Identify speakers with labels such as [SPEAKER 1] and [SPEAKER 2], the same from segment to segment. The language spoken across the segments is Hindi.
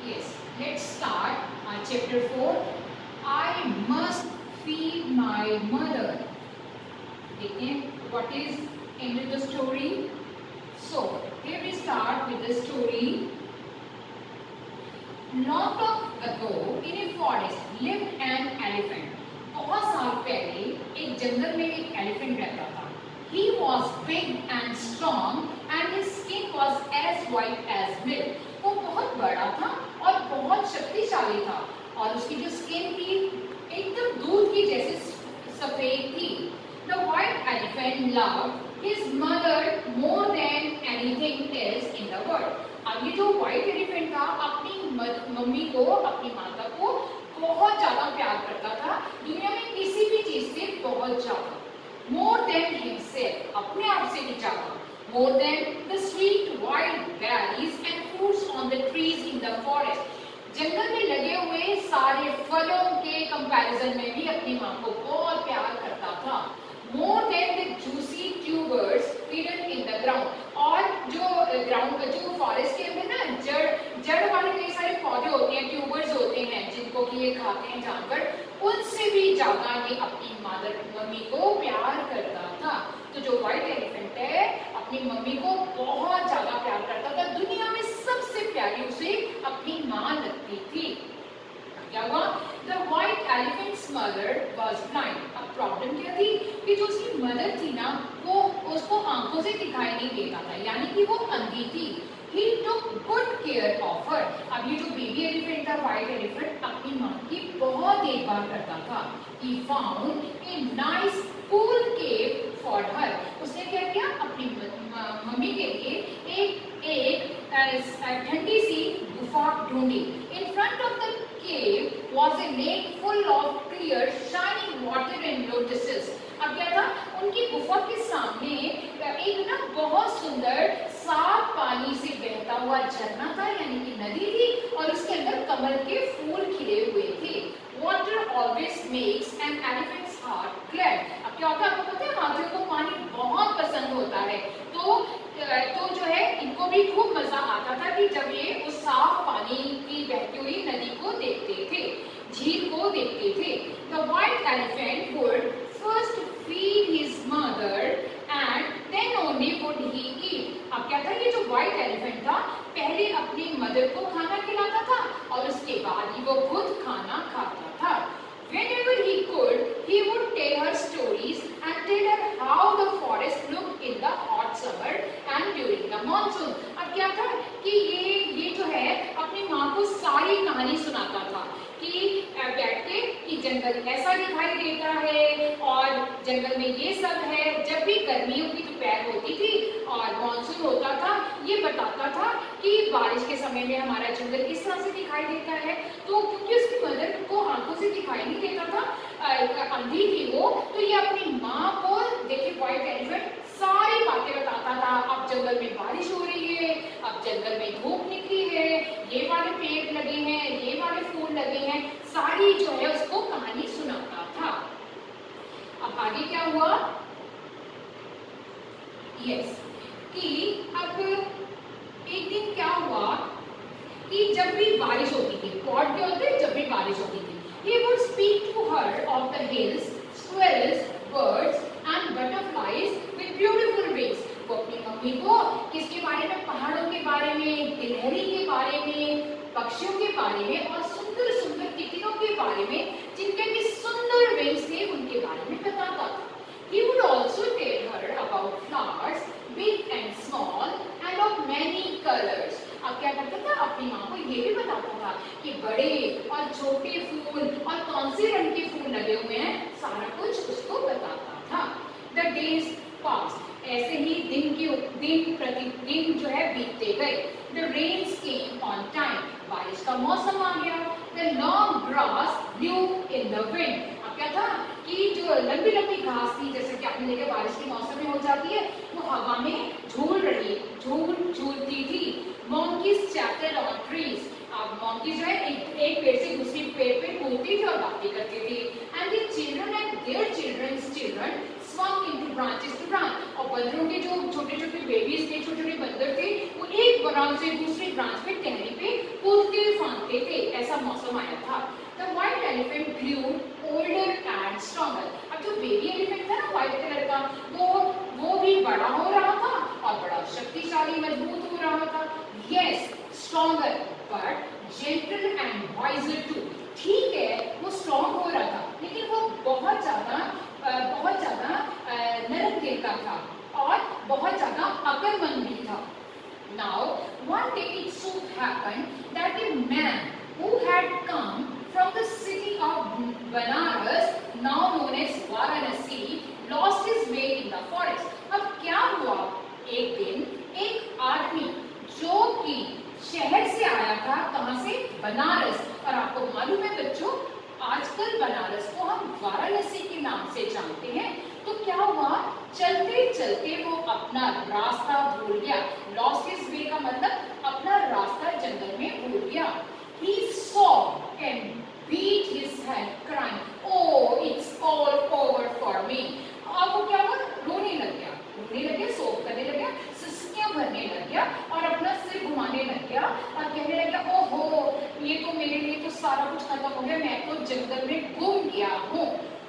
[SPEAKER 1] Yes, let's start chapter 4. I must feed my mother. Okay, what is in the story? So, here we start with the story. Long ago, in a forest lived an elephant. बहुत साल पहले एक जंगल में एक एलिफेंट रहता था. He was big and strong and his skin was as white as milk. वो बहुत बड़ा था और बहुत शक्तिशाली था और उसकी जो स्किन थी एकदम दूध की जैसे सफेद थी. The white elephant loved his mother more than anything else in the world. अब ये जो व्हाइट एलिफेंट था अपनी मम्मी को, अपनी माता को बहुत ज्यादा प्यार करता था, दुनिया में किसी भी चीज से बहुत ज्यादा. More than himself, अपने आप से भी ज्यादा. More than the sweet wild berries and fruits on the trees in the forest. जंगल में लगे हुए सारे फलों के कंपैरिजन में भी अपनी माँ को बहुत प्यार करता था. More than the juicy tubers hidden in the ground. और जो ग्राउंड जो फॉरेस्ट के अंदर ना जड़ वाले कई सारे पौधे होते हैं, ट्यूबर्स होते हैं जिनको कि ये खाते हैं जानवर, उनसे भी ज्यादा ये अपनी मम्मी को प्यार करता था. तो जो व्हाइट एलिफेंट है अपनी मम्मी को बहुत ज्यादा प्यार करता था. दुनिया में सबसे प्यारी उसे अपनी माँ लगती थी. क्या हुआ? The white elephant's mother was blind. अब प्रॉब्लम क्या थी कि जो उसकी मदर थी ना वो उसको आंखों से दिखाई नहीं देता था, यानी कि वो अंधी थी. He took good care of her. अब ये जो बेबी एलिफेंट था व्हाइट एलिफेंट अपनी माँ की बहुत देखभाल करता था. He found a nice cool cave for her. उसने क्या किया? अपनी मम्मी के लिए एक ठंडी सी गुफा ढूंढी. In front of the cave was a lake full of clear shining water and lotuses. अब क्या था? उनकी गुफा के सामने एक ना बहुत सुंदर साफ पानी से बहता हुआ झरना था, यानी कि नदी थी, और उसके अंदर कमल के फूल खिले हुए थे. Water always makes an elephant's heart glad. अब क्या होता है आपको पता है? हाथियों को पानी बहुत पसंद होता है. तो जो है इनको भी खूब मजा आता था कि जब ये उस साफ पानी की बहती हुई नदी को देखते थे, झील को देखते थे. The white elephant would first feed his mother and then only would he eat. अब क्या था? ये जो व्हाइट एलिफेंट था पहले अपनी मदर को खाना खिलाता था और उसके बाद ही वो खुद खाना खाता था. Whenever he could, he would tell her stories and tell her how the forest looked in the hot summer and during the monsoon. अब क्या था कि ये जो है अपनी माँ को सारी कहानी सुनाता था कि बैठ के कि जंगल ऐसा दिखाई देता है और जंगल में ये सब है. जब भी गर्मियों की दोपहर होती थी और मानसून होता था, ये बताता था कि बारिश के समय में हमारा जंगल किस तरह से दिखाई देता है. तो क्योंकि उसकी मदर को आंखों से दिखाई नहीं देता था, अंधी थी वो, तो ये अपनी माँ को देखिए व्हाइट एलिफेंट सारी बातें बताता था. अब जंगल में बारिश हो रही है, अब जंगल में धूप निकली है, ये वाले पेड़ लगे हैं, ये वाले फूल लगे हैं, सारी जो है उसको कहानी सुनाता था. अब आगे क्या हुआ? यस, कि अब एक दिन क्या हुआ कि जब भी बारिश होती थी, पॉट क्या होते हैं जब भी बारिश होती थी, he would speak to her of the hills, squirrels, birds and butterflies with beautiful wings. वो अपनी मम्मी को किसके बारे में? पहाड़ों के बारे में, गिलहरी के बारे में, पक्षियों के बारे में और सुंदर सुंदर तितलियों के बारे में जिनके भी सुंदर विंग्स थे उनके बारे में बताता था. He would also tell her about flowers, big and small and of many colors. अब क्या करता था? अपनी माँ को ये भी बताता था कि बड़े और छोटे फूल और कौन से रंग के फूल लगे हुए हैं, सारा कुछ उसको बताता था. The days passed. ऐसे ही दिन प्रतिदिन जो है बीतते गए. The rains came on time. बारिश का मौसम आ गया. The long grass blew in the wind. अब क्या था कि जो लंबी लंबी घास थी, जैसे कि आपने देखा बारिश के मौसम में हो जाती है, वो हवा में झूलती थी. Monkeys chattered on trees. अब मोंकी जो है एक पेड़ से दूसरी पेड़ पे कूदती थी और बातें करती थी. And the children and their children's children swung into branches to branch. और बंदरों के जो छोटे छोटे बेबीज थे, छोटे छोटे बंदर थे, वो एक ब्रांच से दूसरी ब्रांच पे टहनी पे कूदते मानते थे, ऐसा मौसम आया था। The white elephant grew older and stronger. अब जो बेबी एलिफेंट था ना व्हाइट कलर का, वो भी बड़ा हो रहा था और बड़ा शक्तिशाली मजबूत हो रहा था। Yes, stronger, but gentle and wiser too. ठीक है, वो स्ट्रॉन्ग हो रहा था, लेकिन वो बहुत ज्यादा नरम दिल का था और बहुत ज्यादा अक्लमंद भी था। Now, one day it so happened that a man who had come from the city of Banaras, now known as Varanasi, lost his way in the forest. अब क्या हुआ? एक दिन एक आदमी जो कि शहर से आया था, कहां से? बनारस। और आपको मालूम है बच्चों, आजकल बनारस को हम वाराणसी के नाम से जानते हैं। तो क्या हुआ? चलते चलते वो अपना रास्ता भूल गया। लॉस्ट हिज वे का मतलब अपना रास्ता जंगल में भूल गया। He saw and beat his head, crying, "Oh, it's all over for me." अब वो क्या हुआ? रोने लग गया, सोच करने लग गया, सिसकियां भरने लग गया और अपना सिर घुमाने लग गया और कहने लग गया, ओहो, ये तो मेरे लिए तो सारा कुछ खत्म हो गया, मैं तो जंगल में गुम गया हूँ।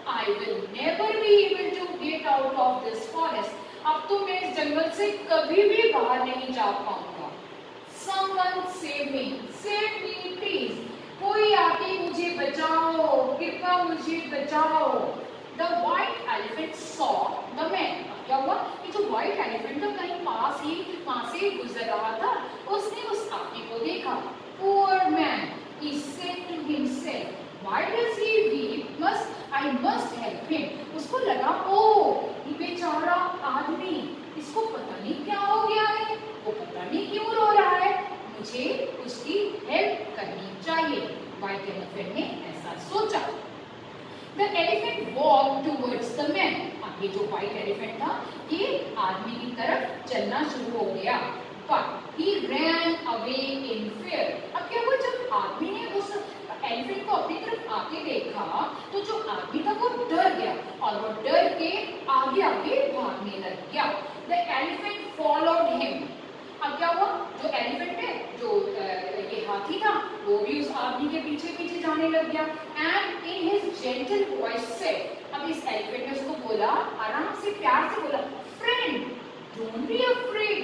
[SPEAKER 1] I will never be able to get out of this forest. अब तो मैं इस जंगल से कभी भी बाहर नहीं जा पाऊंगा। Someone save me, please. कोई आके मुझे बचाओ, कृपया मुझे बचाओ। The white elephant saw the man. क्या हुआ? ये जो white elephant था कहीं पास ही गुजर रहा था, उसने उस आदमी को देखा। Poor man, he said to himself, why does he weep? I must help him. उसको लगा, ओह, ये बेचारा आदमी, इसको पता नहीं क्या हो गया है, वो पता नहीं क्यों रो रहा है, मुझे उसकी हेल्प करनी चाहिए। व्हाइट एलिफेंट ने ऐसा सोचा। The elephant walked towards the man. अब ये जो व्हाइट एलिफेंट था, ये आदमी की तरफ चलना शुरू हो गया। But he ran away in fear. अब क्या हुआ? जब आदमी ने उस एलिफेंट को अपनी तरफ आके देखा, तो जो आदमी था वो डर गया और वो डर के आगे आगे भागने लग गया। The elephant followed him. अब क्या हुआ? जो एलिफेंट है, जो ये हाथी था, वो भी उस आदमी के पीछे पीछे जाने लग गया। And in his gentle voice said, अब इस एलिफेंट ने उसको बोला, आराम से प्यार से बोला, फ्रेंड, डोंट बी अफ्रेड।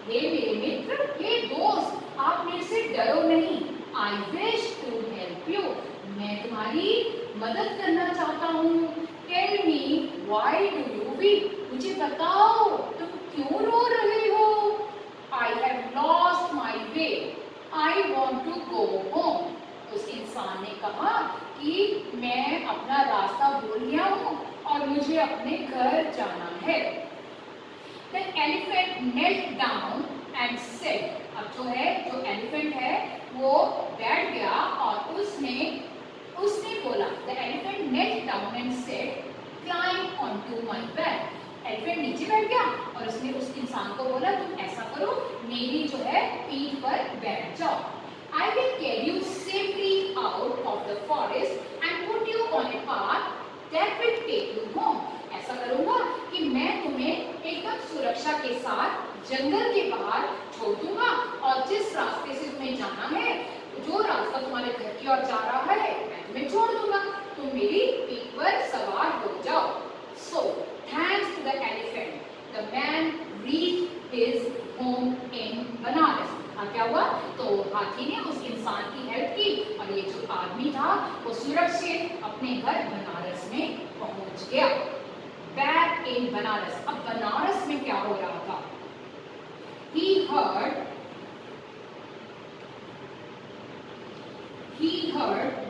[SPEAKER 1] हे मेरे मित्र, हे दोस्त, आप मेरे से डरो नहीं। I wish to help you, मैं तुम्हारी मदद करना चाहता हूँ। Tell me why do you weep, मुझे बताओ तुम क्यों रो रहे हो। I have lost my way. I want to go home. उस इंसान ने कहा कि मैं अपना रास्ता भूल गया हूँ और मुझे अपने घर जाना है। The elephant knelt down and said, अब जो एलिफेंट है वो बैठ गया और उसने बोला, The elephant knelt down and said, climb onto my back. Elephant नीचे बैठ गया और उसने उस इंसान को बोला, तुम ऐसा करो, मेरी जो है पीठ पर बैठ जाओ। I will carry you safely out of the forest and put you on a path that will take you home. ऐसा करूंगा कि मैं तुम्हें एकदम सुरक्षा के साथ जंगल के बाहर छोड़ दूंगा और जिस रास्ते से तुम्हें जाना है, जो रास्ता तुम्हारे घर की ओर जा रहा है, मैं तुम्हें छोड़ दूंगा, तुम मेरी पीठ पर सवार हो जाओ। So, thanks to the elephant, the man reached his home in Banaras. क्या हुआ? तो हाथी ने उस इंसान की हेल्प की और ये जो आदमी था वो सुरक्षित अपने घर बनारस में पहुंच गया। Back in बनारस, अब बनारस में क्या हो रहा था? He heard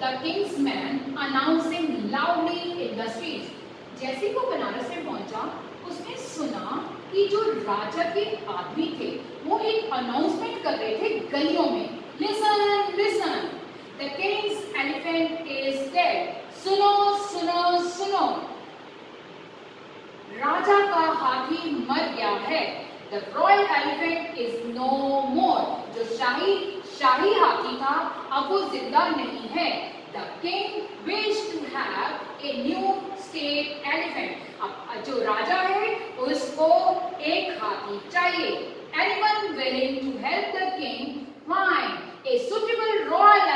[SPEAKER 1] the king's man announcing loudly in the streets. जैसे ही वो बनारस में पहुंचा, उसने सुना कि जो राजा के आदमी थे वो एक अनाउंसमेंट कर रहे थे गलियों में। Listen listen, the king's elephant is dead. सुनो सुनो सुनो, राजा का हाथी मर गया है। The royal elephant is no more. जो शाही हाथी था अब वो जिंदा नहीं है। The king wished to have a new state elephant. अब जो राजा है उसको एक हाथी चाहिए। Anyone willing to help the king find a suitable royal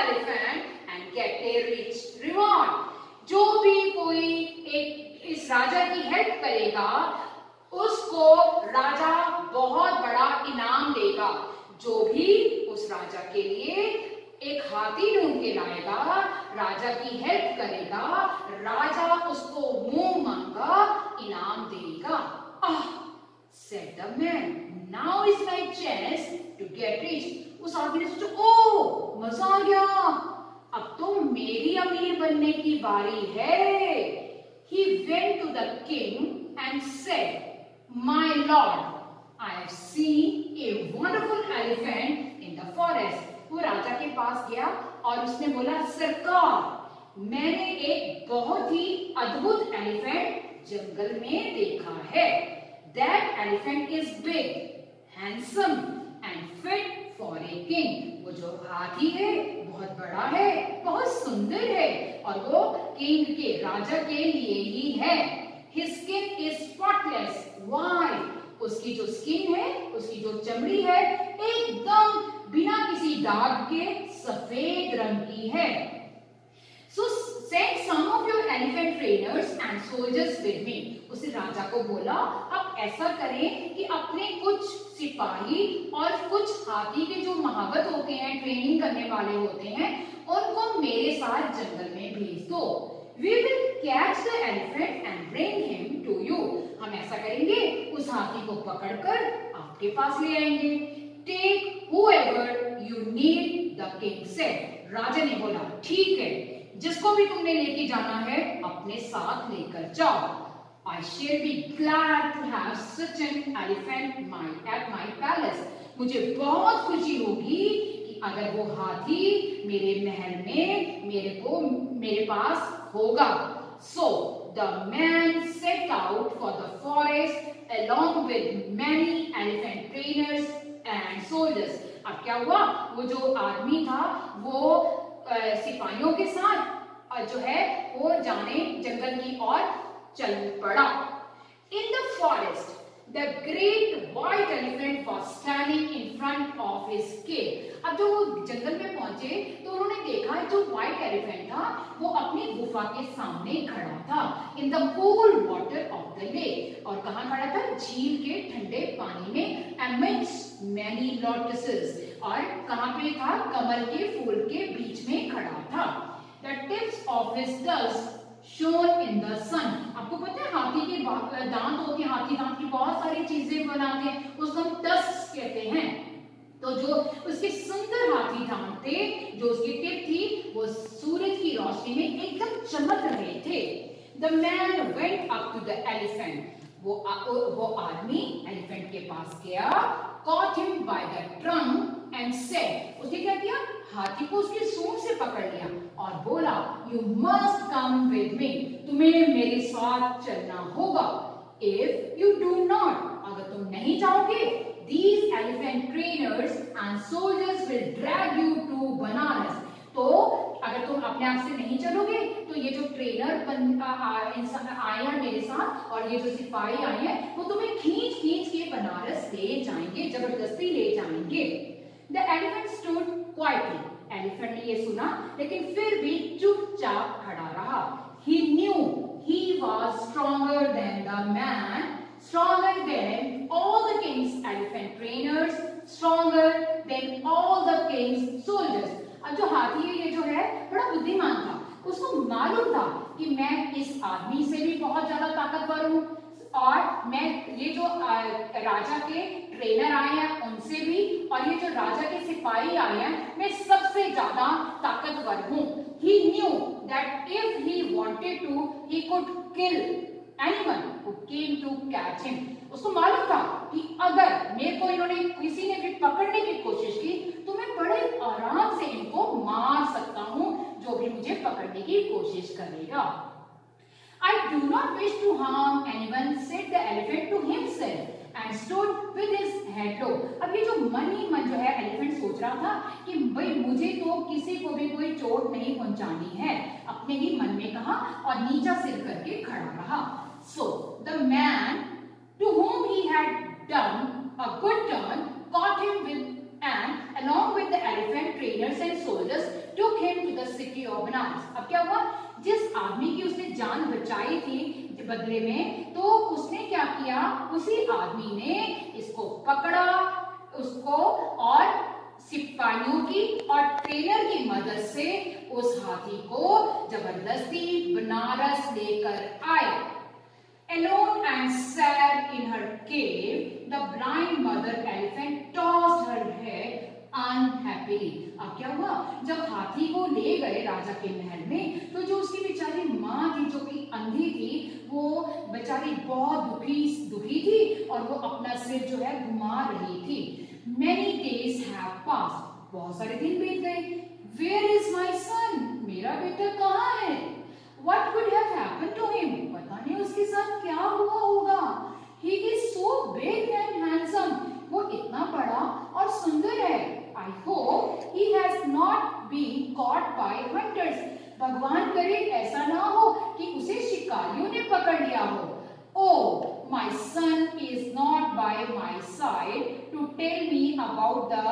[SPEAKER 1] देगा। जो भी उस राजा के लिए एक हाथी ढूंढ के लाएगा, राजा की हेल्प करेगा, राजा उसको मुंह मांगा इनाम देगा। said the man, now is my chance to get rich. उस आदमी ने सोचा, ओ मजा आ गया, अब तो मेरी अमीर बनने की बारी है। He went to the king and said, my lord, I have seen a wonderful elephant in the forest. वो राजा के पास गया और उसने बोला, सरकार, मैंने एक बहुत ही अद्भुत एलिफेंट जंगल में देखा है। That elephant is big, handsome and fit for a king. वो जो हाथी है बहुत बड़ा है, बहुत सुंदर है और वो किंग के राजा के लिए ही है। His skin is spotless white. उसकी जो स्किन है, उसकी जो चमड़ी है, एकदम बिना किसी दाग के सफेद रंग की है। So send some of your elephant trainers and soldiers with me. उसे राजा को बोला, आप ऐसा करें कि अपने कुछ सिपाही और कुछ हाथी के जो महावत होते हैं, ट्रेनिंग करने वाले होते हैं, उनको मेरे साथ जंगल में भेज दो। We will catch the elephant and bring him to you. हम ऐसा करेंगे, उस हाथी को पकड़कर आपके पास ले आएंगे। Take whoever you need, the king said. राजा ने बोला, ठीक है, जिसको भी तुमने लेके जाना है अपने साथ लेकर जाओ। I shall be glad to have such an elephant at my palace. मुझे बहुत खुशी होगी कि अगर वो हाथी मेरे महल में मेरे पास होगा। So the man set out for the forest along with many elephant trainers and soldiers. अब क्या हुआ, वो जो आदमी था वो सिपाहियों के साथ जो है वो जाने जंगल की ओर चल पड़ा। In the forest, the great white elephant was standing in front of his cave. अब जो वो जंगल में पहुंचे तो उन्होंने देखा जो व्हाइट एलिफेंट था वो अपनी गुफा के सामने खड़ा था। In the cool water of the lake. और कहाँ खड़ा था, झील के ठंडे पानी में। Amidst many lotuses. और कहाँ पे था, कमल के फूल के बीच में खड़ा था। The tips of his tusks shone in the sun. आपको पता है हाथी के दांत होते हैं, हाथी दांत की बहुत सारी चीजें बनाते हैं, उसको हम टस्क कहते हैं। तो जो उसके सुंदर हाथी दांत थे, जो उसकी टिप थी, वो सूरज की रोशनी में एकदम चमक रहे थे। The man went up to the elephant. वो आदमी एलिफेंट के पास गया, caught him by the trunk and said. उसने क्या किया, हाथी को उसकी सूंड से पकड़ लिया और बोला, You must come with me. तुम्हें मेरे साथ चलना होगा। If you do not, अगर तुम नहीं जाओगे, these elephant trainers and soldiers will drag you to Banaras. तो अगर तुम अपने आप से नहीं चलोगे तो ये जो ट्रेनर आए हैं मेरे साथ और ये जो सिपाही आए हैं वो तुम्हें खींच खींच के बनारस ले जाएंगे, जबरदस्ती ले जाएंगे। The elephant stood quietly. Elephant ने ये सुना लेकिन फिर भी चुपचाप खड़ा रहा। He knew he was stronger than the man, stronger than all the king's elephant trainers, stronger than all the king's soldiers. अब जो हाथी है ये जो है बड़ा बुद्धिमान था, उसको मालूम था कि मैं इस आदमी से भी बहुत ज्यादा ताकतवर हूँ और मैं ये जो राजा के ट्रेनर आए हैं उनसे भी और ये जो राजा के सिपाही आए हैं मैं सबसे ज्यादा ताकतवर हूँ। He knew that if he wanted to, he could kill anyone who came to catch him. उसको मालूम था कि अगर मेरे को इन्होंने किसी ने भी पकड़ने की कोशिश की तो मैं बड़े आराम से इनको मार सकता हूँ जो भी मुझे पकड़ने की कोशिश करेगा। I do not wish to harm anyone, said the elephant to himself and stood with his head low. अब ये जो मन ही मन जो है एलिफेंट सोच रहा था कि भाई मुझे तो किसी को भी कोई चोट नहीं पहुंचानी है, अपने ही मन में कहा और नीचा सिर करके खड़ा रहा। So the man to whom he had done a good turn caught him with and along with the elephant trainers and soldiers took him to the city of Banaras. अब क्या हुआ, जिस आदमी की उसने जान बचाई थी बदले में तो उसने क्या किया, उसी आदमी ने इसको पकड़ा, उसको सिपाहियों की और ट्रेनर की मदद से उस हाथी को जबरदस्ती बनारस लेकर आए। Alone and sad in her cave, the blind mother elephant tossed her head unhappily. अब क्या हुआ, जब हाथी को ले गए राजा के महल में, तो जो उसकी बेचारी माँ थी जो कि अंधी थी, वो बेचारी बहुत दुखी थी और वो अपना सिर जो है घुमा रही थी। Many days have passed. बहुत सारे दिन बीत गए। Where is my son? मेरा बेटा कहाँ है? What could have happened to him? पता नहीं उसके साथ क्या हुआ होगा। He is so big and handsome. वो इतना बड़ा और सुंदर है। I hope he has not been caught by hunters. भगवान करे ऐसा ना हो कि उसे शिकारियों ने पकड़ लिया हो। Oh, my son is not by my side to tell me about the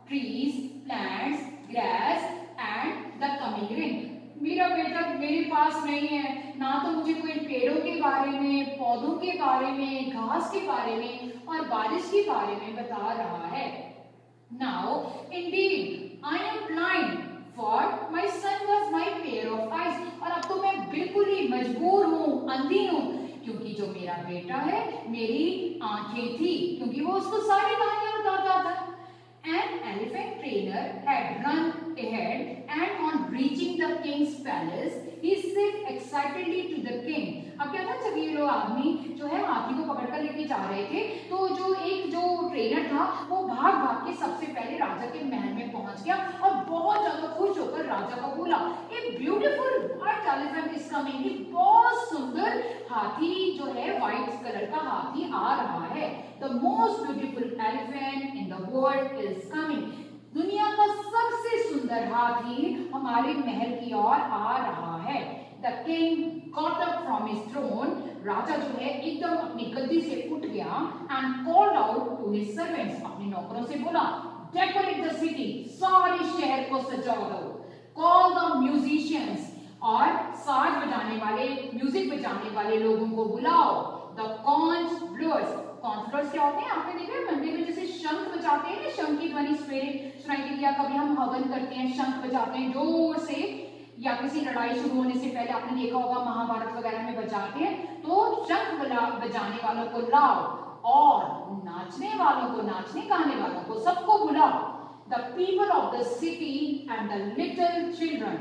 [SPEAKER 1] trees, plants, grass and the coming rain. मेरा बेटा मेरे पास नहीं है, ना तो मुझे कोई पेड़ों के बारे में, पौधों के बारे में, घास के बारे में और बारिश के बारे में बता रहा है। Now, indeed, I am blind, for my son was my pair of eyes. और अब तो मैं बिल्कुल ही मजबूर हूँ, अंधी हूँ, क्योंकि जो मेरा बेटा है मेरी आंखें थी, क्योंकि वो उसको सारी कहानियां बताता था। An elephant trainer had run ahead, and on reaching the king's palace, he said excitedly to the king. अब क्या था, जब ये लोग आदमी जो है हाथी को पकड़कर लेके जा रहे थे, तो जो ट्रेनर था वो भाग भाग के सबसे पहले राजा के महल में पहुंच गया और बहुत ज्यादा खुश होकर राजा को बोला, a beautiful white elephant is coming. बहुत सुंदर हाथी जो है व्हाइट कलर का हाथी आ रहा है। The most beautiful elephant in the world is coming. दुनिया का सबसे सुंदर हाथी हमारे महल की ओर आ रहा है। The king got up from his throne. राजा जो है एकदम अपनी गद्दी से उठ गया and called out to his servants. अपने नौकरों से बोला, decorate the city. सारे शहर को सजा दो। Call the musicians. और साज बजाने वाले, म्यूजिक बजाने वाले लोगों को बुलाओ। The conch blowers. Conch blowers क्या होते हैं, आपने देखा है मंदिर में जैसे शंख बजाते हैं ना, शंख की ध्वनि सवेरे सुनाई देती है। कभी हम हवन करते हैं, शंख बजाते हैं जोर से, या किसी लड़ाई शुरू होने से पहले आपने देखा होगा महाभारत वगैरह में बजाते हैं। तो शंख बजाने वालों को लाओ और नाचने वालों को, नाचने गाने वालों को सबको बुलाओ। The people of the city and the little children,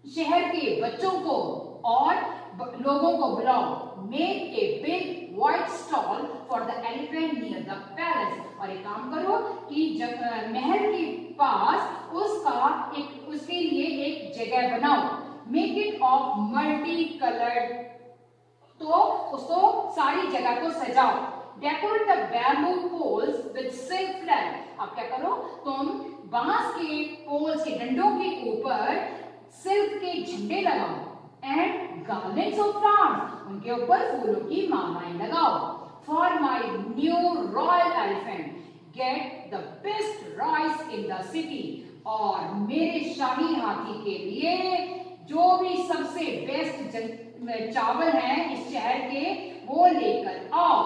[SPEAKER 1] शहर के बच्चों को और लोगों को बुलाओ। Make a big white stall for the elephant near the palace. और एक काम करो कि महल के पास उसके लिए एक जगह बनाओ। Make it of multicolored, तो उसको सारी जगह को सजाओ। Decorate the bamboo poles with silk flag. अब क्या करो, तुम बांस के पोल्स के डंडों के ऊपर सिल्क के झंडे लगाओ। And garlands of flowers, उनके ऊपर फूलों की मालाएं लगाओ। For my new royal elephant, get the best rice in the city. और मेरे शाही हाथी के लिए जो भी सबसे बेस्ट चावल हैं इस शहर के, वो लेकर आओ।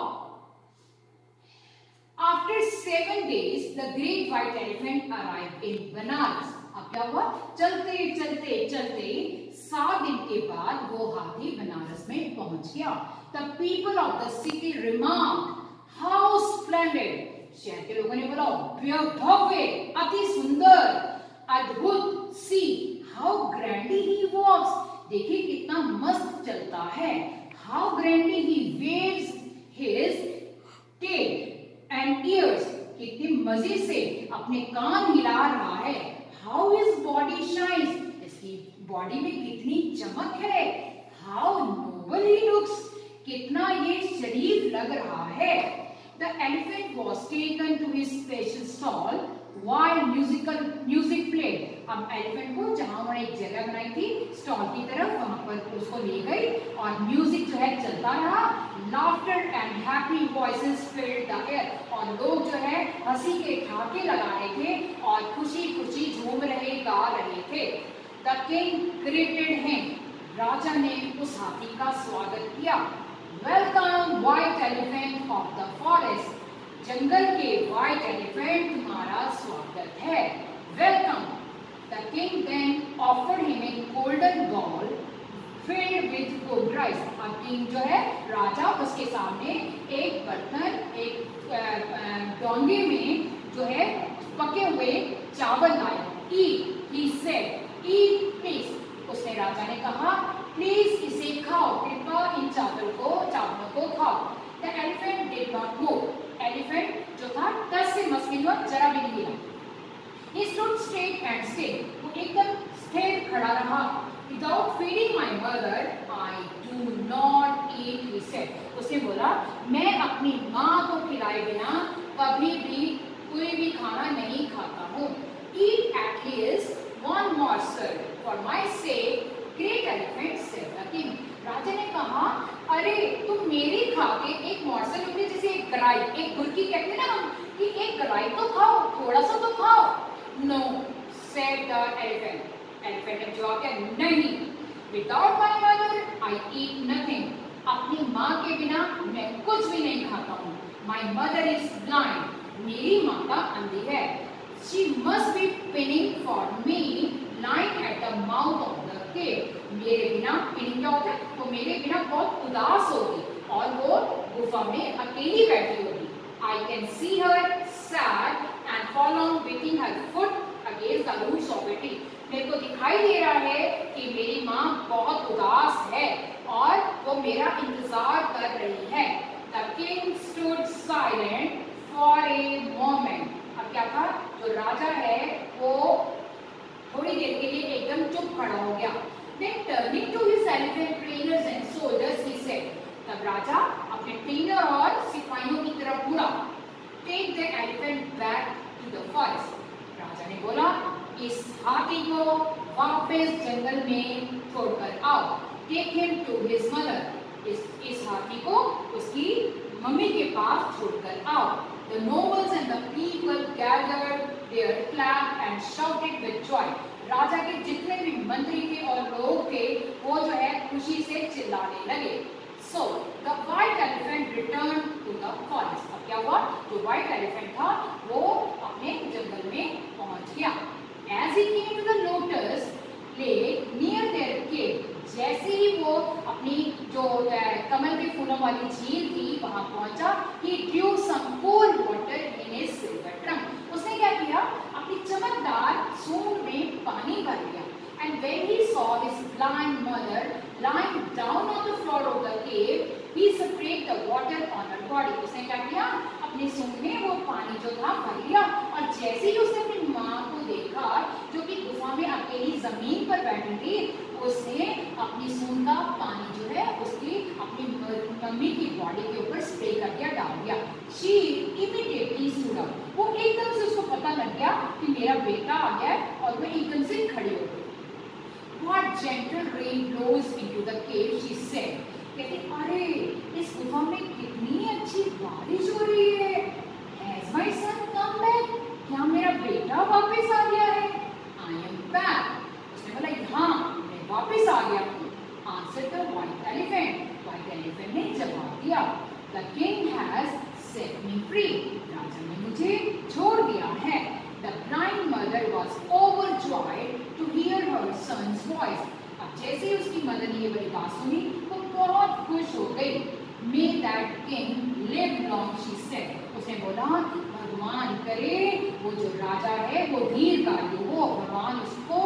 [SPEAKER 1] After 7 days, the great white elephant arrived in Banaras. अब क्या हुआ, चलते चलते चलते 7 दिन के बाद वो हाथी बनारस में पहुंच गया। The people of the city remarked, how splendid. शहर के लोगों ने बोला, भव्य, अति सुंदर, अद्भुत। See how grandly he walks. देखिए कितना मस्त चलता है। How grandly he waves his tail and ears. कितने मजे से अपने कान हिला रहा है। How his body shines. इसकी बॉडी में कितनी चमक है। How noble he looks. कितना ये शरीफ लग रहा है। The elephant was taken to his special stall while music played. अब एलिफेंट को जहां उन्होंने एक जगह बनाई थी स्टॉल की तरफ, वहां पर उसको ले गई और म्यूजिक जो है चलता रहा। Laughter and happy voices filled the air. और लोग जो है हंसी के ठाके लगा रहे थे और खुशी खुशी झूम रहे, गा रहे थे। The king greeted him. राजा ने उस हाथी का स्वागत किया। Welcome white elephant of the forest. जंगल के व्हाइट एलिफेंट, तुम्हारा स्वागत है। Welcome. The king then offered him a golden bowl filled with cooked rice। अब किंग जो है राजा उसके सामने एक बर्तन, एक डोंगे में जो है पके हुए चावल लाए। Eat, he said, eat please। उसने राजा ने कहा प्लीज इसे खाओ, कृपया इन चावलों को खाओ। The elephant did not move। Elephant जो था टस से मस नहीं हुआ, जरा भी नहीं हिला। He stood straight and still। वो एकदम स्थिर खड़ा रहा। Without feeding my mother, I do not eat, he said। उसने बोला मैं अपनी माँ को खिलाए बिना कभी भी कोई भी खाना नहीं खाता हूँ। Eat at least one morsel for my sake, great elephant said the king। राजा ने कहा अरे तुम मेरी खा के एक मॉर्सल होती जैसे एक गराई, एक गुरकी कहते हैं ना हम, कि एक गराई तो खाओ, थोड़ा सा तो खाओ। No, said the elephant। Elephant ने जवाब दिया नहीं। Without my mother, I eat nothing। अपनी माँ के बिना मैं कुछ भी नहीं खाता हूँ। My mother is blind। मेरी माता अंधी है। She must be pinning for me, lying at the mouth of the cave। मेरे बिना पिनिंग क्या होता है? वो मेरे बिना बहुत उदास होगी और वो गुफा में अकेली बैठी होगी। I can see her sad and fall on beating her foot against the roots of a tree। मेरे को दिखाई दे रहा है कि मेरी माँ बहुत उदास है और वो मेरा इंतजार कर रही है। The king stood silent for a moment। अब क्या था? जो राजा है वो थोड़ी देर के लिए एकदम चुप खड़ा हो गया। Then turning to his elephant trainers and soldiers, he said। तब राजा अपने ट्रेनर और सिपाहियों की तरफ मुड़ा। Take the elephant back to the forest। राजा ने बोला इस हाथी को वापस जंगल में छोड़कर आओ। Take him to his mother। इस हाथी को उसकी मम्मी के पास छोड़कर आओ। The nobles and the people gathered there, clapped and shouted with joy। राजा के जितने भी मंत्री थे और लोग थे वो जो है खुशी से चिल्लाने लगे। So the white elephant returned to the forest। अब क्या हुआ? जो white elephant था वो अपने जंगल में पहुंच गया। As he came to the lotus lake near their cave, जैसे ही वो अपनी जो कमल के फूलों वाली झील थी वहां पहुंचा, he drew some cool water in his silver trunk। उसने क्या किया? अपनी चमकदार सूंड में पानी भर लिया। And when he saw his blind mother lying down on the floor of the cave, he sprayed the water on her body। उसने क्या किया? अपनी सूंड में वो पानी जो था भर लिया और जैसे ही उसने अपनी माँ को देखा जो कि गुफा में अकेली जमीन पर बैठी थी, उसने अपनी सूंड का पानी जो है उसकी अपनी मम्मी की बॉडी के ऊपर स्प्रे कर दिया, डाल दिया। She immediately stood up। वो एकदम से उसको पता लग गया कि मेरा बेटा आ गया और वो एकदम से खड़ी हो गई। What gentle rain blows into the cave, she said। कहते अरे इस गुफा में कितनी अच्छी बारिश हो रही है। Has my son come back? क्या मेरा बेटा वापस आ गया है? I am back। उसने बोला हाँ मैं वापस आ गया हूँ। Answered the white elephant। White elephant ने जवाब दिया The king has set me free। राजा ने मुझे छोड़ दिया है। The blind mother was overjoyed to hear her son's voice। अब जैसे ही उसकी मदर ने ये बड़ी बात सुनी वो बहुत खुश हो गई। May that king live long, she said। उसने बोला भगवान करे वो जो राजा है वो दीर्घायु हो, भगवान उसको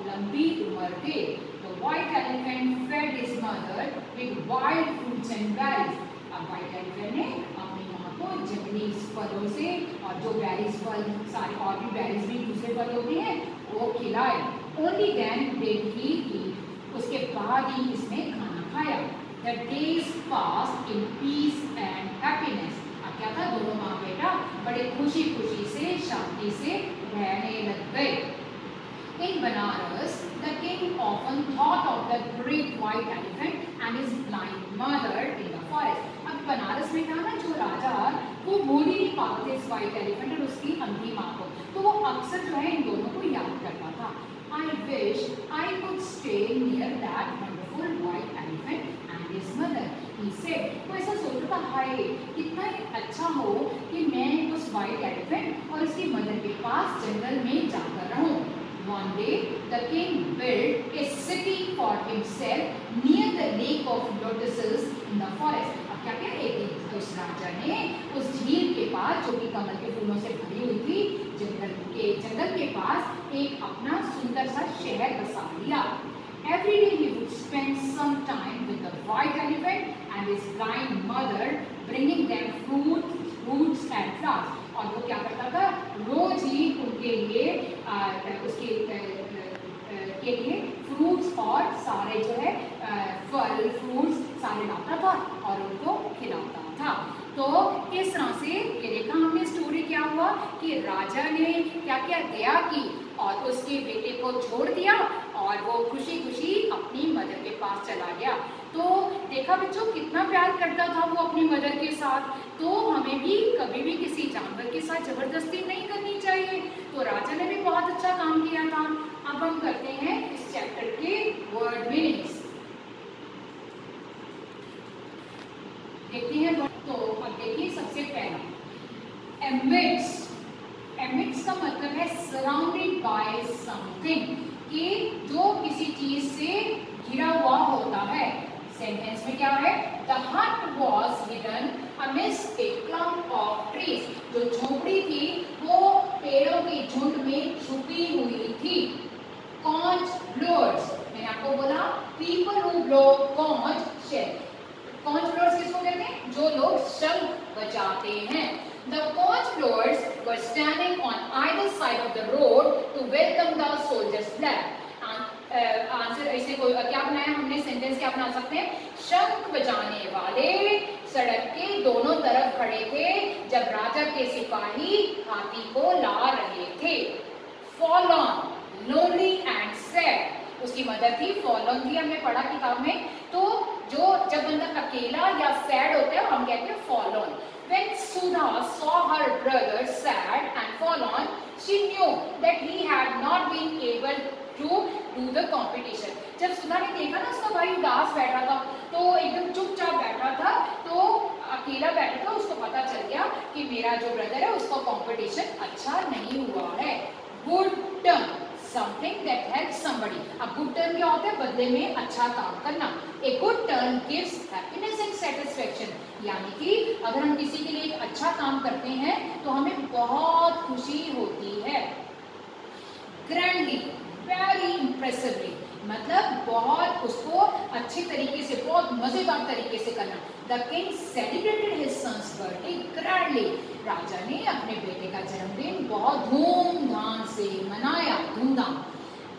[SPEAKER 1] लंबी उम्र दे। The white elephant fed his mother with wild fruits and berries। अब white elephant ने अपनी माँ को जंगली फलों से और जो बेरीज फल सारे और भी बेरीज भी दूसरे फल होते हैं वो खिलाए। Only then did he eat। उसके बाद ही इसने खाना खाया। The days passed in peace and happiness। अब क्या था? दोनों माँ बेटा बड़े खुशी खुशी से शांति से रहने लग गए। In Banaras, the king often thought of the great white elephant and his blind mother in the forest। अब बनारस में था ना जो राजा वो भूल ही नहीं पाते इस व्हाइट एलिफेंट और उसकी अंधी माँ को, तो वो अक्सर जो है इन दोनों को याद करता था। I wish I could stay near that wonderful white elephant and his mother, he said। वो ऐसा सोचता था हाय कितना अच्छा हो कि मैं उस व्हाइट एलिफेंट और उसकी मदर के पास जंगल में One day the king built a city for himself near the lake of lotuses in the forest. अब क्या क्या एक उस राजा ने उस झील के पास, जो कि कमल के फूलों से भरी हुई थी, जंगल के पास एक अपना सुंदर सा शहर बसा लिया. Every day he would spend some time with the white elephant and his blind mother, bringing them fruits and flowers. और वो क्या करता था, रोज ही उनके लिए उसके के लिए फ्रूट्स और सारे जो है फल फ्रूट्स सारे लाता था और उनको खिलाता था. तो इस तरह से ये देखा हमने स्टोरी क्या हुआ कि राजा ने क्या क्या दया की और उसके बेटे को छोड़ दिया और वो खुशी खुशी अपनी मदर के पास चला गया. तो देखा बच्चों कितना प्यार करता था वो अपनी मदर के साथ. तो हमें भी कभी भी किसी जानवर के साथ जबरदस्ती नहीं करनी चाहिए. तो राजा ने भी बहुत अच्छा काम किया था. अब हम करते हैं इस चैप्टर के वर्ड मीनिंग्स. देखते हैं. तो अब देखिए सबसे पहला एम्बिट्स. एम्बिट्स का मतलब है सराउंडेड बाय समथिंग, कि जो किसी चीज से घिरा हुआ होता है. सेंटेंस में क्या है, the hut was hidden amidst a clump of trees. जो झोपड़ी थी वो पेड़ों के झुंड में छुपी हुई थी. कॉन्च ब्लोअर्स, मैंने आपको बोला people who blow conch shell. Conch blowers किसको कहते हैं, जो लोग शंख बजाते हैं. The conch blowers were standing on either side of the road to welcome the soldiers' flag. Answer ऐसे कोई क्या बनाया हमने, सेंटेंस क्या बना सकते हैं, शंख बजाने वाले सड़क के दोनों तरफ खड़े थे जब राजा के सिपाही हाथी को ला रहे थे. Forlorn, lonely and sad. उसकी मदर थी, फॉलोन थी, हमने पढ़ा किताब में. तो जो जब बंदा अकेला या सैड होता है हम कहते हैं fallen. When Sudha saw her brother sad and forlorn, she knew that he had not been able to do the competition. जब सुधा ने देखा ना उसका भाई उदास बैठा था, तो एकदम चुपचाप बैठा था, तो अकेला बैठा था, उसको पता चल गया कि मेरा जो ब्रदर है उसका कंपटीशन अच्छा नहीं हुआ है. Good turn, something that helps somebody. अब good turn क्या होता है, बदले में अच्छा काम करना. A good turn gives happiness and satisfaction. यानी कि अगर हम किसी के लिए एक अच्छा काम करते हैं तो हमें बहुत खुशी होती है. Grandly, very impressively, मतलब बहुत उसको अच्छे तरीके से, बहुत मजेदार तरीके से करना. The king celebrated his son's birthday grandly. राजा ने अपने बेटे का जन्मदिन बहुत धूमधाम से मनाया, धूमधाम.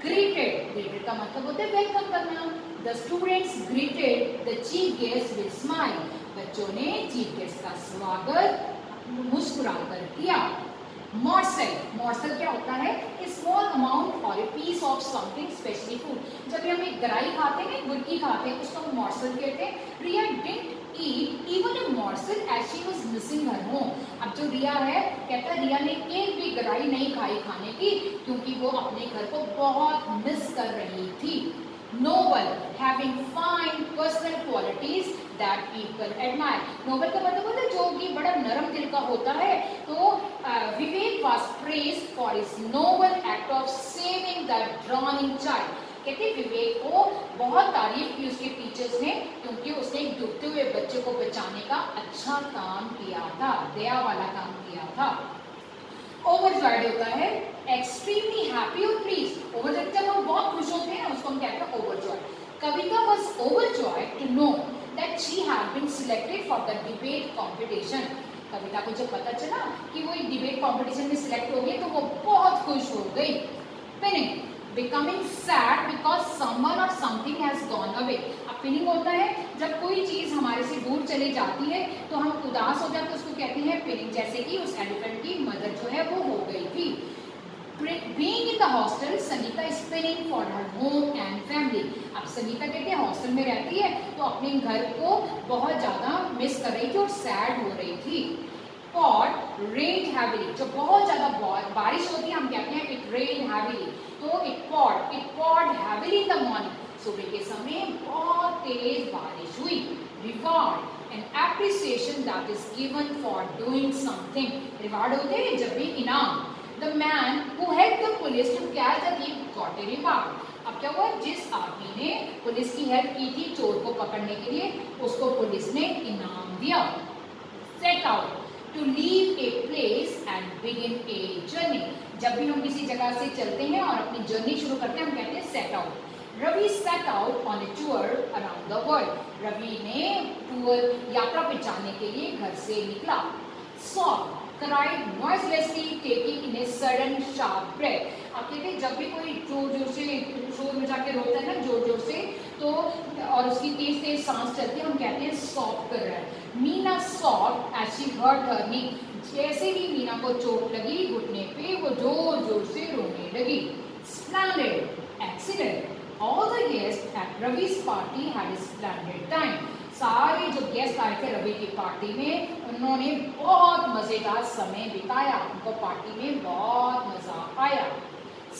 [SPEAKER 1] Greeted, greeted का मतलब होता है वेलकम करना. The students greeted the chief guest with smile. बच्चों ने चीफ गेस्ट का स्वागत मुस्कुराकर किया. मॉर्सल, मॉर्सल क्या होता है, स्मॉल अमाउंट और a piece of something specially food. जब हम एक गराई खाते हैं, गुरकी खाते हैं, उसको हम मॉर्सल कहते हैं. रिया didn't eat even a morsel as she was missing her home. अब जो रिया है कहता है रिया ने एक भी गराई नहीं खाई खाने की, क्योंकि वो अपने घर को बहुत मिस कर रही थी. Noble, having fine personal qualities that people admire. Noble का मतलब होता है जो कि बड़ा नरम दिल का होता है. तो विवेक was praised for his noble act of saving the drowning child. कहते विवेक को बहुत तारीफ की उसके टीचर्स ने, क्योंकि उसने एक डूबते हुए बच्चे को बचाने का अच्छा काम किया था, दया वाला काम किया था. ओवरजॉयड होता है एक्सट्रीमली हैप्पी और प्लीज्ड. ओवरजॉयड जब हम बहुत खुश होते हैं उसको हम कहते हैं overjoyed. Kavita was overjoyed to know that she had been selected for the debate competition. Kavita को जब पता चला कि वो एक डिबेट कॉम्पिटिशन में सिलेक्ट हो गई तो वो बहुत खुश हो गई. Meaning, becoming sad because someone or something has gone away. अब फीलिंग होता है जब कोई चीज हमारे से दूर चली जाती है तो हम उदास हो जाते हैं, उसको कहते हैं फीलिंग. जैसे कि उस एलिफेंट की मदर जो है वो हो गई थी. Being in the hostel, Sangeeta is spinning for her home and family. अब संगीता कहते हैं हॉस्टल में रहती है तो अपने घर को बहुत ज्यादा मिस कर रही थी और सैड हो रही थी. Poured, rained heavily. जो बहुत ज्यादा बारिश होती है हम कहते हैं it rained heavily. तो it poured heavily in the morning. सुबह के समय बहुत तेज बारिश हुई. Reward, an appreciation that is given for doing something. Reward होते हैं जब भी इनाम. The man who helped the police to catch the thief got a reward. अब क्या हुआ, जिस आदमी ने पुलिस की हेल्प की थी चोर को पकड़ने के लिए, उसको पुलिस ने इनाम दिया. Set out to leave a place and begin a journey. जब भी हम किसी जगह से चलते हैं और अपनी जर्नी शुरू करते हैं, हम कहते हैं set out. Ravi set out on a tour around the world. Ravi ने टूर यात्रा पे जाने के लिए घर से निकला. Saw cried noiselessly, taking in a sudden sharp breath. आप कहते हैं जब भी कोई जोर जोर से शोर मचा के रोता है ना, जोर जोर से, तो और उसकी तेज तेज सांस चलती है, हम कहते हैं सॉफ्ट कर रहा है. Meena soft as she hurt her knee. जैसे ही मीना को चोट लगी घुटने पे, वो जोर जोर से रोने लगी. Splendid, excellent. All the guests at Ravi's party had a splendid time. सारे जो गेस्ट आए थे रवि की पार्टी में, उन्होंने बहुत मजेदार समय बिताया. उनको पार्टी में बहुत मजा आया.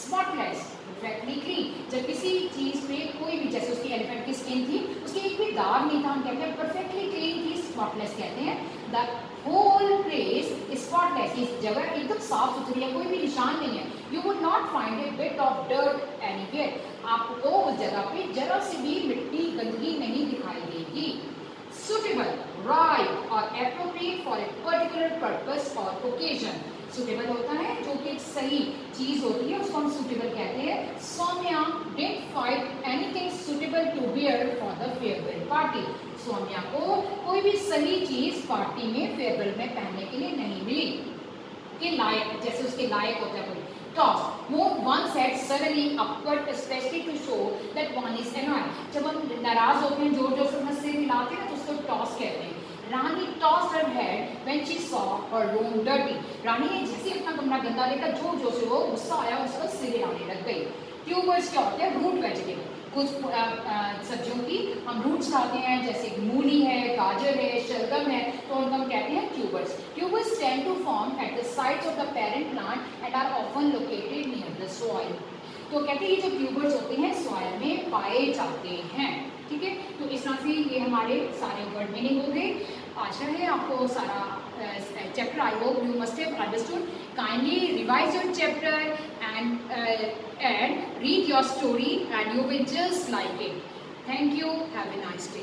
[SPEAKER 1] Spotless, perfectly clean. जब किसी चीज पे कोई भी, जैसे उसकी एलिफेंट की स्किन थी, उसकी एक भी दाग नहीं था, हम कहते हैं परफेक्टली क्लीन थी, स्पॉटलेस कहते हैं. The whole place spotless. इस जगह एकदम साफ सुथरी है, कोई भी निशान नहीं है. You would not find A bit of dirt anywhere. आपको उस जगह पे जरा सी भी मिट्टी गंदगी नहीं दिखाई देगी. Suitable, right or appropriate for a particular purpose or occasion. Suitable होता है जो कि एक सही चीज होती है, उसको हम suitable कहते हैं. Saumya didn't find anything suitable to wear for the farewell party. Saumya को कोई भी सही चीज पार्टी में फेयरवेल में पहनने के लिए नहीं मिली. के लायक, जैसे उसके लायक होता है कोई. Toss, move one's head suddenly upward, especially to show that one is annoyed. जब हम नाराज होते हैं, जोर जोर से अपना सिर हिलाते हैं, तो उसको टॉस कहते हैं. रानी tossed her head when she saw her room dirty. रानी ने जैसे अपना कमरा गंदा देखा, जोर जोर से वो गुस्सा आया, उसका सिर हिलाने लग गई. ट्यूबर्स क्या होते हैं, रूट वेजिटेबल. कुछ सब्जियों की हम रूट्स खाते हैं, जैसे मूली है, गाजर है, शलगम है, तो उनको हम कहते हैं tubers. Tubers tend to form at the sides of the parent plant and are often located near the soil. तो कहते हैं ये जो ट्यूबर्स होते हैं सॉइल में पाए जाते हैं. ठीक है, तो इस तरह से ये हमारे सारे वर्ड मीनिंग हो गए. आशा है आपको सारा chapter, I hope you must have understood. Kindly revise your chapter and read your story and you will just like it. Thank you. Have a nice day.